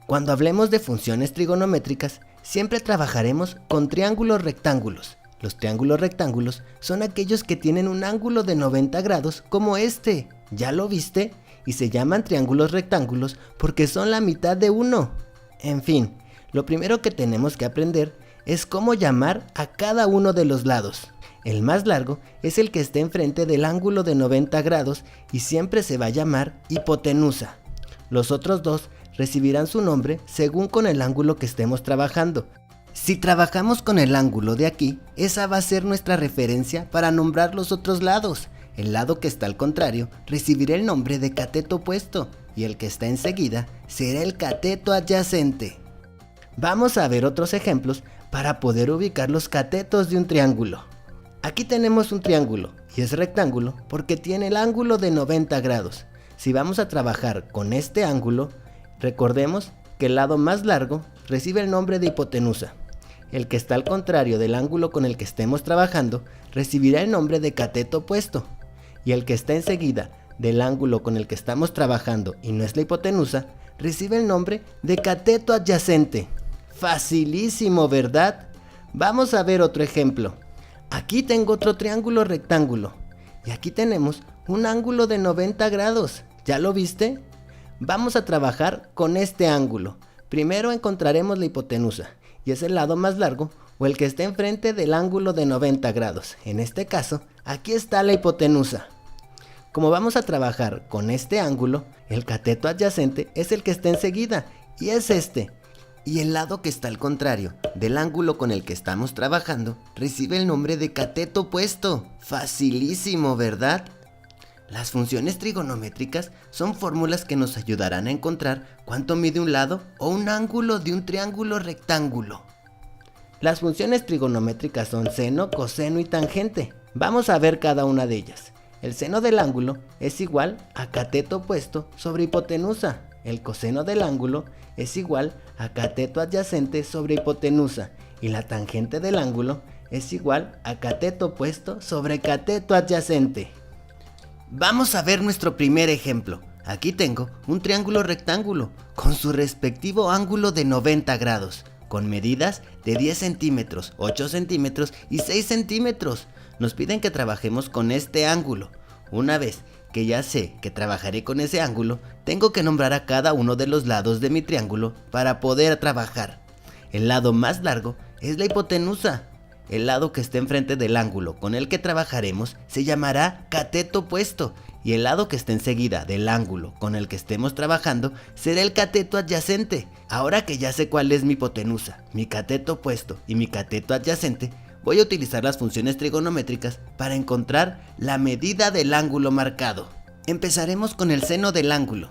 Cuando hablemos de funciones trigonométricas, siempre trabajaremos con triángulos rectángulos. Los triángulos rectángulos son aquellos que tienen un ángulo de 90 grados como este. ¿Ya lo viste? Y se llaman triángulos rectángulos porque son la mitad de uno. En fin, lo primero que tenemos que aprender es cómo llamar a cada uno de los lados. El más largo es el que esté enfrente del ángulo de 90 grados y siempre se va a llamar hipotenusa. Los otros dos recibirán su nombre según con el ángulo que estemos trabajando. Si trabajamos con el ángulo de aquí, esa va a ser nuestra referencia para nombrar los otros lados. El lado que está al contrario recibirá el nombre de cateto opuesto y el que está enseguida será el cateto adyacente. Vamos a ver otros ejemplos para poder ubicar los catetos de un triángulo. Aquí tenemos un triángulo y es rectángulo porque tiene el ángulo de 90 grados. Si vamos a trabajar con este ángulo, recordemos que el lado más largo recibe el nombre de hipotenusa. El que está al contrario del ángulo con el que estemos trabajando recibirá el nombre de cateto opuesto. Y el que está enseguida del ángulo con el que estamos trabajando y no es la hipotenusa, recibe el nombre de cateto adyacente. Facilísimo, ¿verdad? Vamos a ver otro ejemplo. Aquí tengo otro triángulo rectángulo y aquí tenemos un ángulo de 90 grados. ¿Ya lo viste? Vamos a trabajar con este ángulo. Primero encontraremos la hipotenusa y es el lado más largo o el que está enfrente del ángulo de 90 grados. En este caso, aquí está la hipotenusa. Como vamos a trabajar con este ángulo, el cateto adyacente es el que está enseguida y es este. Y el lado que está al contrario del ángulo con el que estamos trabajando recibe el nombre de cateto opuesto. Facilísimo, ¿verdad? Las funciones trigonométricas son fórmulas que nos ayudarán a encontrar cuánto mide un lado o un ángulo de un triángulo rectángulo. Las funciones trigonométricas son seno, coseno y tangente. Vamos a ver cada una de ellas. El seno del ángulo es igual a cateto opuesto sobre hipotenusa. El coseno del ángulo es igual a cateto adyacente sobre hipotenusa. Y la tangente del ángulo es igual a cateto opuesto sobre cateto adyacente. Vamos a ver nuestro primer ejemplo. Aquí tengo un triángulo rectángulo con su respectivo ángulo de 90 grados, con medidas de 10 centímetros, 8 centímetros y 6 centímetros. Nos piden que trabajemos con este ángulo. Una vez que ya sé que trabajaré con ese ángulo, tengo que nombrar a cada uno de los lados de mi triángulo para poder trabajar. El lado más largo es la hipotenusa. El lado que esté enfrente del ángulo con el que trabajaremos se llamará cateto opuesto y el lado que esté enseguida del ángulo con el que estemos trabajando será el cateto adyacente. Ahora que ya sé cuál es mi hipotenusa, mi cateto opuesto y mi cateto adyacente, voy a utilizar las funciones trigonométricas para encontrar la medida del ángulo marcado. Empezaremos con el seno del ángulo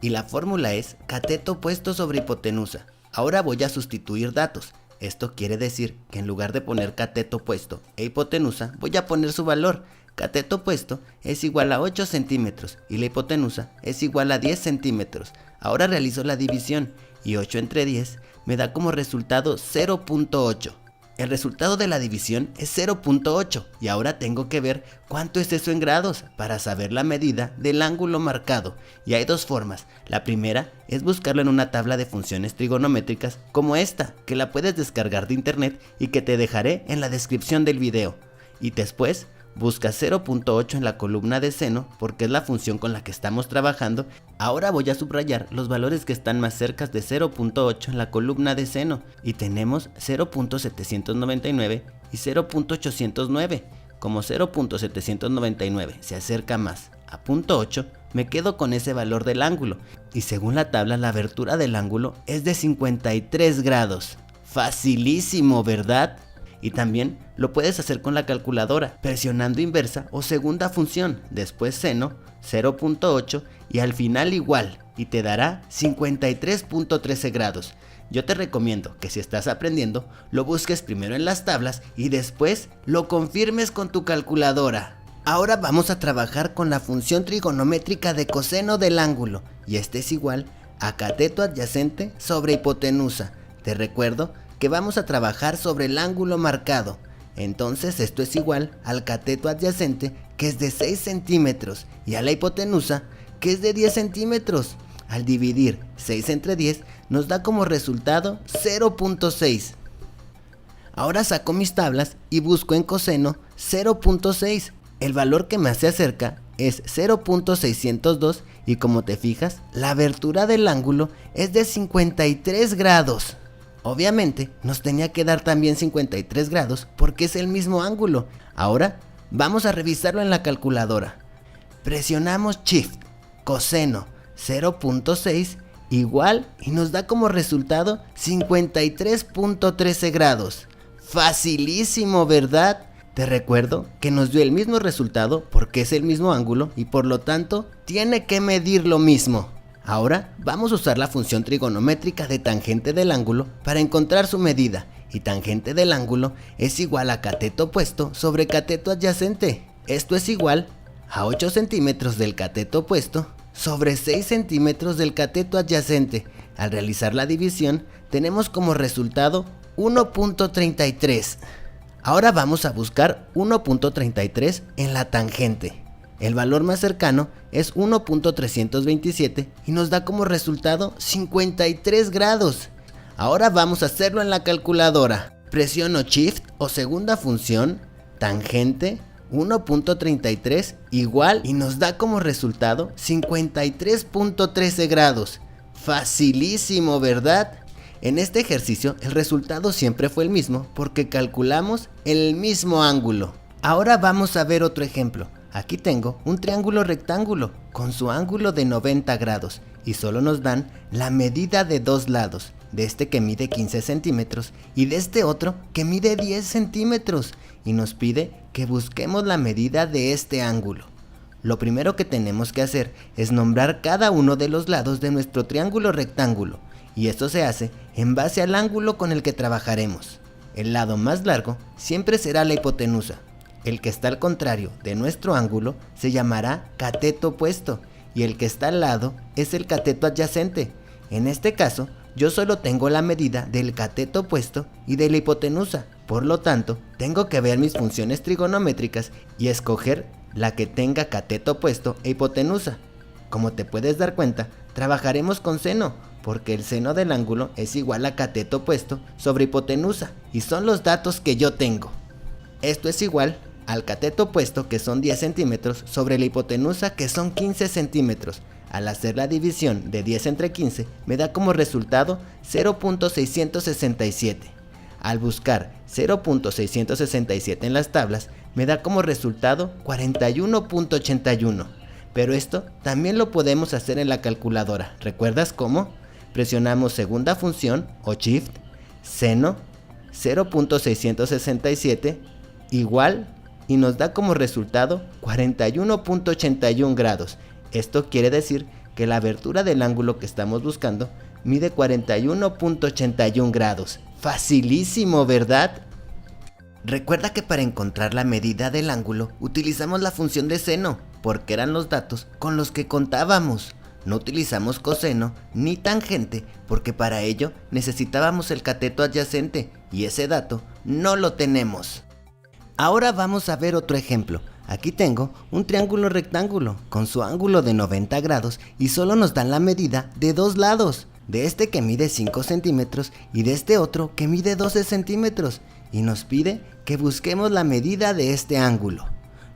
y la fórmula es cateto opuesto sobre hipotenusa. Ahora voy a sustituir datos. Esto quiere decir que en lugar de poner cateto opuesto e hipotenusa, voy a poner su valor. Cateto opuesto es igual a 8 centímetros y la hipotenusa es igual a 10 centímetros. Ahora realizo la división y 8 entre 10 me da como resultado 0.8. El resultado de la división es 0.8 y ahora tengo que ver cuánto es eso en grados para saber la medida del ángulo marcado. Y hay dos formas. La primera es buscarlo en una tabla de funciones trigonométricas como esta, que la puedes descargar de internet y que te dejaré en la descripción del video. Y después busca 0.8 en la columna de seno porque es la función con la que estamos trabajando. Ahora voy a subrayar los valores que están más cerca de 0.8 en la columna de seno y tenemos 0.799 y 0.809. Como 0.799 se acerca más a 0.8, me quedo con ese valor del ángulo y según la tabla la abertura del ángulo es de 53 grados. Facilísimo, ¿verdad? Y también lo puedes hacer con la calculadora, presionando inversa o segunda función, después seno, 0.8 y al final igual, y te dará 53.13 grados. Yo te recomiendo que si estás aprendiendo, lo busques primero en las tablas y después lo confirmes con tu calculadora. Ahora vamos a trabajar con la función trigonométrica de coseno del ángulo, y este es igual a cateto adyacente sobre hipotenusa. Te recuerdo que vamos a trabajar sobre el ángulo marcado. Entonces esto es igual al cateto adyacente, que es de 6 centímetros, y a la hipotenusa, que es de 10 centímetros. Al dividir 6 entre 10 nos da como resultado 0.6. Ahora saco mis tablas y busco en coseno 0.6. El valor que más se acerca es 0.602 y como te fijas, la abertura del ángulo es de 53 grados. Obviamente nos tenía que dar también 53 grados porque es el mismo ángulo. Ahora vamos a revisarlo en la calculadora. Presionamos Shift, coseno 0.6 igual y nos da como resultado 53.13 grados. Facilísimo, ¿verdad? Te recuerdo que nos dio el mismo resultado porque es el mismo ángulo y por lo tanto tiene que medir lo mismo. Ahora vamos a usar la función trigonométrica de tangente del ángulo para encontrar su medida, y tangente del ángulo es igual a cateto opuesto sobre cateto adyacente. Esto es igual a 8 centímetros del cateto opuesto sobre 6 centímetros del cateto adyacente. Al realizar la división tenemos como resultado 1.33. Ahora vamos a buscar 1.33 en la tangente. El valor más cercano es 1.327 y nos da como resultado 53 grados. Ahora vamos a hacerlo en la calculadora. Presiono Shift o segunda función, tangente 1.33 igual y nos da como resultado 53.13 grados. Facilísimo, ¿verdad? En este ejercicio el resultado siempre fue el mismo porque calculamos el mismo ángulo. Ahora vamos a ver otro ejemplo. Aquí tengo un triángulo rectángulo con su ángulo de 90 grados y solo nos dan la medida de dos lados, de este que mide 15 centímetros y de este otro que mide 10 centímetros y nos pide que busquemos la medida de este ángulo. Lo primero que tenemos que hacer es nombrar cada uno de los lados de nuestro triángulo rectángulo y esto se hace en base al ángulo con el que trabajaremos. El lado más largo siempre será la hipotenusa. El que está al contrario de nuestro ángulo se llamará cateto opuesto y el que está al lado es el cateto adyacente. En este caso, yo solo tengo la medida del cateto opuesto y de la hipotenusa. Por lo tanto, tengo que ver mis funciones trigonométricas y escoger la que tenga cateto opuesto e hipotenusa. Como te puedes dar cuenta, trabajaremos con seno, porque el seno del ángulo es igual a cateto opuesto sobre hipotenusa y son los datos que yo tengo. Esto es igual al cateto opuesto, que son 10 centímetros, sobre la hipotenusa, que son 15 centímetros. Al hacer la división de 10 entre 15, me da como resultado 0.667. Al buscar 0.667 en las tablas, me da como resultado 41.81. Pero esto también lo podemos hacer en la calculadora. ¿Recuerdas cómo? Presionamos segunda función o Shift, seno 0.667 igual y nos da como resultado 41.81 grados. Esto quiere decir que la abertura del ángulo que estamos buscando mide 41.81 grados. Facilísimo, ¿verdad? Recuerda que para encontrar la medida del ángulo utilizamos la función de seno, porque eran los datos con los que contábamos. No utilizamos coseno ni tangente porque para ello necesitábamos el cateto adyacente y ese dato no lo tenemos. Ahora vamos a ver otro ejemplo. Aquí tengo un triángulo rectángulo con su ángulo de 90 grados y solo nos dan la medida de dos lados, de este que mide 5 centímetros y de este otro que mide 12 centímetros y nos pide que busquemos la medida de este ángulo.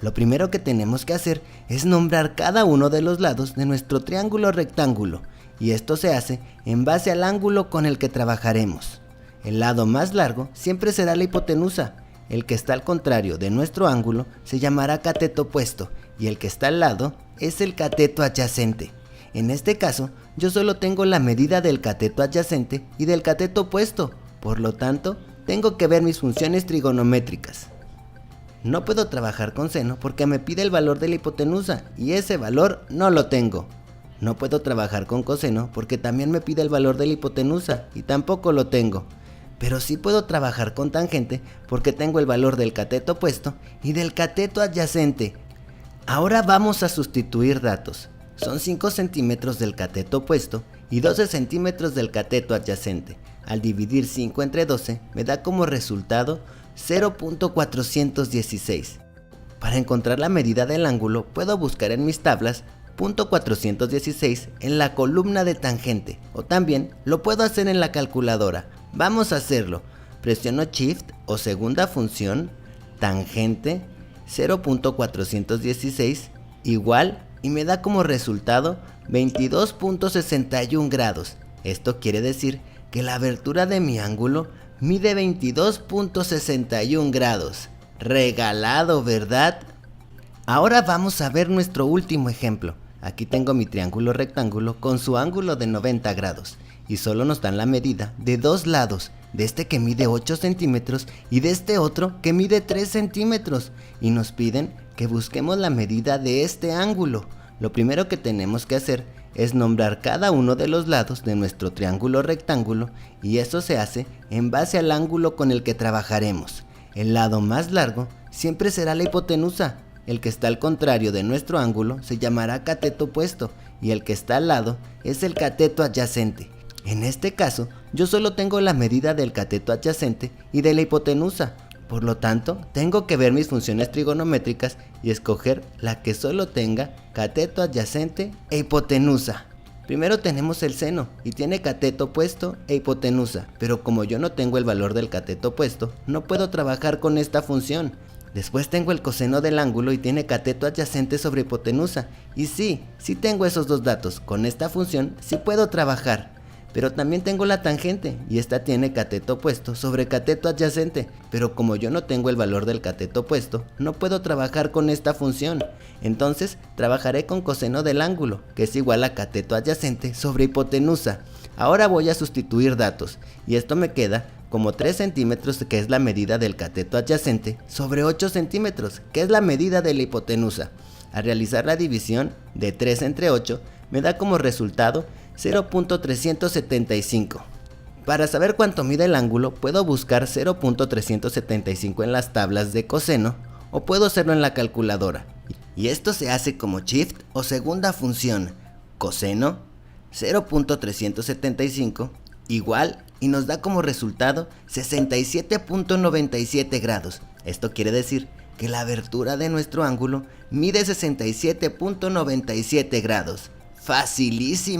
Lo primero que tenemos que hacer es nombrar cada uno de los lados de nuestro triángulo rectángulo y esto se hace en base al ángulo con el que trabajaremos. El lado más largo siempre será la hipotenusa. El que está al contrario de nuestro ángulo se llamará cateto opuesto y el que está al lado es el cateto adyacente. En este caso, yo solo tengo la medida del cateto adyacente y del cateto opuesto, por lo tanto, tengo que ver mis funciones trigonométricas. No puedo trabajar con seno porque me pide el valor de la hipotenusa y ese valor no lo tengo. No puedo trabajar con coseno porque también me pide el valor de la hipotenusa y tampoco lo tengo. Pero sí puedo trabajar con tangente porque tengo el valor del cateto opuesto y del cateto adyacente. Ahora vamos a sustituir datos. Son 5 centímetros del cateto opuesto y 12 centímetros del cateto adyacente. Al dividir 5 entre 12 me da como resultado 0.416. Para encontrar la medida del ángulo puedo buscar en mis tablas .416 en la columna de tangente, o también lo puedo hacer en la calculadora. Vamos a hacerlo. Presiono Shift o segunda función, tangente 0.416 igual, y me da como resultado 22.61 grados. Esto quiere decir que la abertura de mi ángulo mide 22.61 grados. Regalado, ¿verdad? Ahora vamos a ver nuestro último ejemplo. Aquí tengo mi triángulo rectángulo con su ángulo de 90 grados y solo nos dan la medida de dos lados, de este que mide 8 centímetros y de este otro que mide 3 centímetros, y nos piden que busquemos la medida de este ángulo. Lo primero que tenemos que hacer es nombrar cada uno de los lados de nuestro triángulo rectángulo, y eso se hace en base al ángulo con el que trabajaremos. El lado más largo siempre será la hipotenusa. El que está al contrario de nuestro ángulo se llamará cateto opuesto, y el que está al lado es el cateto adyacente. En este caso, yo solo tengo la medida del cateto adyacente y de la hipotenusa. Por lo tanto, tengo que ver mis funciones trigonométricas y escoger la que solo tenga cateto adyacente e hipotenusa. Primero tenemos el seno y tiene cateto opuesto e hipotenusa, pero como yo no tengo el valor del cateto opuesto, no puedo trabajar con esta función. Después tengo el coseno del ángulo y tiene cateto adyacente sobre hipotenusa. Y sí tengo esos dos datos. Con esta función sí puedo trabajar. Pero también tengo la tangente y esta tiene cateto opuesto sobre cateto adyacente. Pero como yo no tengo el valor del cateto opuesto, no puedo trabajar con esta función. Entonces trabajaré con coseno del ángulo, que es igual a cateto adyacente sobre hipotenusa. Ahora voy a sustituir datos y esto me queda como 3 centímetros, que es la medida del cateto adyacente, sobre 8 centímetros, que es la medida de la hipotenusa. Al realizar la división de 3 entre 8, me da como resultado 0.375. Para saber cuánto mide el ángulo, puedo buscar 0.375 en las tablas de coseno, o puedo hacerlo en la calculadora. Y esto se hace como Shift o segunda función, coseno 0.375 igual, y nos da como resultado 67.97 grados. Esto quiere decir que la abertura de nuestro ángulo mide 67.97 grados. Facilísimo.